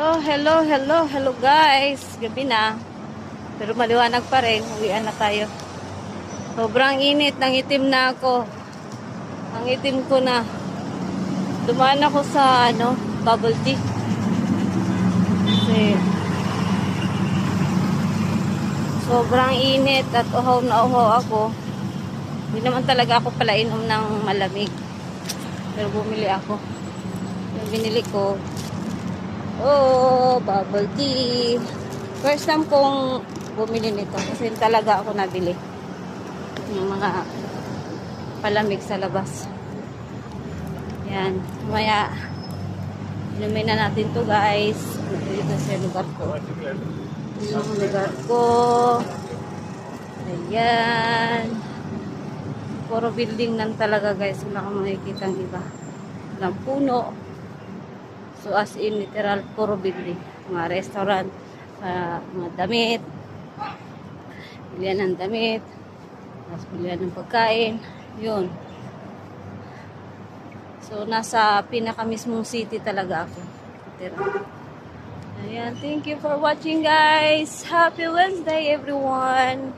Hello guys. Gabi na. Pero maliwanag pa rin. Uwian na tayo. Sobrang init. Nangitim na ako. Nangitim ko na. Dumaan ako sa bubble tea. Kasi sobrang init at uhaw na uhaw ako. Hindi naman talaga ako pala inom ng malamig. Pero bumili ako. Yung binili ko, bubble tea. First time kong bumili nito kasi talaga ako nabili ng mga palamig sa labas. Yan. Maya, inumin na natin to guys. Dito sa lugar ko. Yung lugar ko. Ayan. Puro building lang talaga guys. Wala kang makikita ang iba. Walang puno. So as in literal puro building. Mga restaurant, mga damit. Bilihan ng damit. Tapos bilihan ng pagkain. Yun. So nasa pinaka mismong city talaga ako. Ayan. Thank you for watching guys. Happy Wednesday everyone.